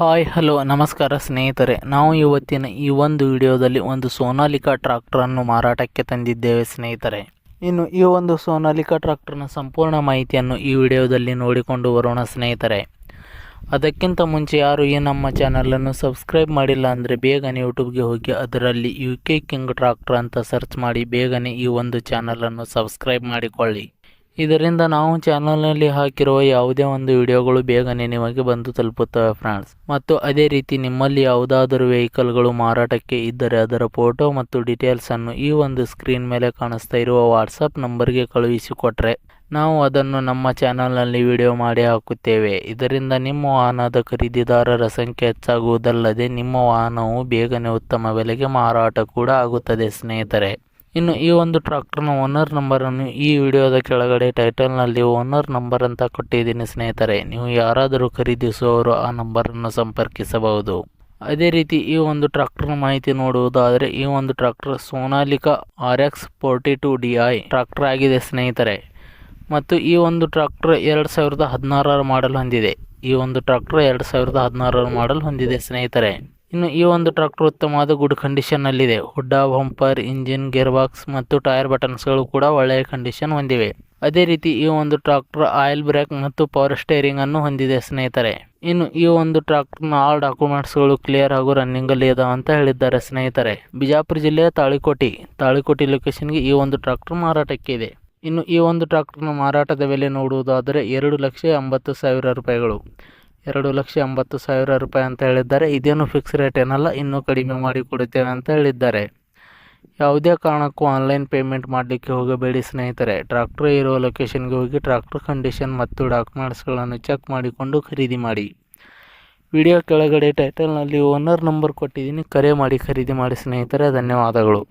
Hi hello ನಮಸ್ಕಾರ ಸ್ನೇಹಿತರೆ, ನಾವು ಇವತ್ತಿನ ಈ ಒಂದು ವಿಡಿಯೋದಲ್ಲಿ ಒಂದು ಸೋನಾಲಿಕಾ ಟ್ರಾಕ್ಟರನ್ನು ಮಾರಾಟಕ್ಕೆ ತಂದಿದ್ದೇವೆ ಸ್ನೇಹಿತರೆ. ಇನ್ನು ಈ ಒಂದು ಸೋನಾಲಿಕಾ ಟ್ರಾಕ್ಟರ್ನ ಸಂಪೂರ್ಣ ಮಾಹಿತಿಯನ್ನು ಈ ವಿಡಿಯೋದಲ್ಲಿ ನೋಡಿಕೊಂಡು ಬರೋಣ ಸ್ನೇಹಿತರೆ. ಅದಕ್ಕಿಂತ ಮುಂಚೆ ಯಾರು ಈ ನಮ್ಮ ಚಾನಲನ್ನು ಸಬ್ಸ್ಕ್ರೈಬ್ ಮಾಡಿಲ್ಲ ಅಂದರೆ ಬೇಗನೆ ಯೂಟ್ಯೂಬ್ಗೆ ಹೋಗಿ ಅದರಲ್ಲಿ UK ಕಿಂಗ್ ಟ್ರಾಕ್ಟರ್ ಅಂತ ಸರ್ಚ್ ಮಾಡಿ ಬೇಗನೆ ಈ ಒಂದು ಚಾನಲನ್ನು ಸಬ್ಸ್ಕ್ರೈಬ್ ಮಾಡಿಕೊಳ್ಳಿ. ಇದರಿಂದ ನಾವು ಚಾನಲ್ನಲ್ಲಿ ಹಾಕಿರುವ ಯಾವುದೇ ಒಂದು ವಿಡಿಯೋಗಳು ಬೇಗನೆ ನಿಮಗೆ ಬಂದು ತಲುಪುತ್ತವೆ ಫ್ರೆಂಡ್ಸ್. ಮತ್ತು ಅದೇ ರೀತಿ ನಿಮ್ಮಲ್ಲಿ ಯಾವುದಾದರೂ ವೆಹಿಕಲ್ಗಳು ಮಾರಾಟಕ್ಕೆ ಇದ್ದರೆ ಅದರ ಫೋಟೋ ಮತ್ತು ಡೀಟೇಲ್ಸನ್ನು ಈ ಒಂದು ಸ್ಕ್ರೀನ್ ಮೇಲೆ ಕಾಣಿಸ್ತಾ ಇರುವ ವಾಟ್ಸಪ್ ನಂಬರ್ಗೆ ಕಳುಹಿಸಿಕೊಟ್ರೆ ನಾವು ಅದನ್ನು ನಮ್ಮ ಚಾನಲ್ನಲ್ಲಿ ವಿಡಿಯೋ ಮಾಡಿ ಹಾಕುತ್ತೇವೆ. ಇದರಿಂದ ನಿಮ್ಮ ವಾಹನದ ಖರೀದಿದಾರರ ಸಂಖ್ಯೆ ಹೆಚ್ಚಾಗುವುದಲ್ಲದೆ ನಿಮ್ಮ ವಾಹನವು ಬೇಗನೆ ಉತ್ತಮ ಬೆಲೆಗೆ ಮಾರಾಟ ಕೂಡ ಆಗುತ್ತದೆ ಸ್ನೇಹಿತರೆ. ಇನ್ನು ಈ ಒಂದು ಟ್ರಾಕ್ಟರ್ನ ಓನರ್ ನಂಬರನ್ನು ಈ ವಿಡಿಯೋದ ಕೆಳಗಡೆ ಟೈಟಲ್ನಲ್ಲಿ ಓನರ್ ನಂಬರ್ ಅಂತ ಕೊಟ್ಟಿದ್ದೀನಿ ಸ್ನೇಹಿತರೆ. ನೀವು ಯಾರಾದರೂ ಖರೀದಿಸುವವರು ಆ ನಂಬರನ್ನು ಸಂಪರ್ಕಿಸಬಹುದು. ಅದೇ ರೀತಿ ಈ ಒಂದು ಟ್ರಾಕ್ಟರ್ನ ಮಾಹಿತಿ ನೋಡುವುದಾದರೆ ಈ ಒಂದು tractor Sonalika RX 42DI tractor ಆಗಿದೆ ಸ್ನೇಹಿತರೆ. ಮತ್ತು ಈ ಒಂದು ಟ್ರಾಕ್ಟರ್ 2016 ಮಾಡೆಲ್ ಹೊಂದಿದೆ. ಈ ಒಂದು ಟ್ರಾಕ್ಟರ್ 2016 ಮಾಡೆಲ್ ಹೊಂದಿದೆ ಸ್ನೇಹಿತರೆ. ಇನ್ನು ಈ ಒಂದು ಟ್ರಾಕ್ಟರ್ ಉತ್ತಮವಾದ ಗುಡ್ ಕಂಡೀಷನ್ನಲ್ಲಿದೆ. Hood, bumper, engine, gear box ಮತ್ತು ಟೈರ್ ಬಟನ್ಸ್ಗಳು ಕೂಡ ಒಳ್ಳೆಯ ಕಂಡೀಷನ್ ಹೊಂದಿವೆ. ಅದೇ ರೀತಿ ಈ ಒಂದು ಟ್ರಾಕ್ಟರ್ ಆಯಿಲ್ ಬ್ರೇಕ್ ಮತ್ತು ಪವರ್ ಸ್ಟೇರಿಂಗ್ ಅನ್ನು ಹೊಂದಿದೆ ಸ್ನೇಹಿತರೆ. ಇನ್ನು ಈ ಒಂದು ಟ್ರಾಕ್ಟರ್ನ ಆಲ್ ಡಾಕ್ಯುಮೆಂಟ್ಸ್ಗಳು ಕ್ಲಿಯರ್ ಹಾಗೂ ರನ್ನಿಂಗಲ್ಲಿ ಇದಾವೆ ಅಂತ ಹೇಳಿದ್ದಾರೆ ಸ್ನೇಹಿತರೆ. ಬಿಜಾಪುರ ಜಿಲ್ಲೆಯ ತಾಳಿಕೋಟಿ ಲೊಕೇಶನ್ಗೆ ಈ ಒಂದು ಟ್ರಾಕ್ಟರ್ ಮಾರಾಟಕ್ಕೆ ಇದೆ. ಇನ್ನು ಈ ಒಂದು ಟ್ರಾಕ್ಟರ್ನ ಮಾರಾಟದ ಬೆಲೆ ನೋಡುವುದಾದರೆ 2,80,000 ರೂಪಾಯಿಗಳು. 2,80,000 ರೂಪಾಯಿ ಅಂತ ಹೇಳಿದ್ದಾರೆ. ಇದೇನು ಫಿಕ್ಸ್ ರೇಟ್ ಏನಲ್ಲ, ಇನ್ನೂ ಕಡಿಮೆ ಮಾಡಿ ಕೊಡುತ್ತೇವೆ ಅಂತ ಹೇಳಿದ್ದಾರೆ. ಯಾವುದೇ ಕಾರಣಕ್ಕೂ ಆನ್ಲೈನ್ ಪೇಮೆಂಟ್ ಮಾಡಲಿಕ್ಕೆ ಹೋಗಬೇಡಿ ಸ್ನೇಹಿತರೆ. ಟ್ರಾಕ್ಟರ್ ಇರುವ ಲೊಕೇಶನ್ಗೆ ಹೋಗಿ ಟ್ರಾಕ್ಟರ್ ಕಂಡೀಷನ್ ಮತ್ತು ಡಾಕ್ಯುಮೆಂಟ್ಸ್ಗಳನ್ನು ಚೆಕ್ ಮಾಡಿಕೊಂಡು ಖರೀದಿ ಮಾಡಿ. ವಿಡಿಯೋ ಕೆಳಗಡೆ ಟೈಟಲ್ನಲ್ಲಿ ಓನರ್ ನಂಬರ್ ಕೊಟ್ಟಿದ್ದೀನಿ, ಕರೆ ಮಾಡಿ ಖರೀದಿ ಮಾಡಿ ಸ್ನೇಹಿತರೆ. ಧನ್ಯವಾದಗಳು.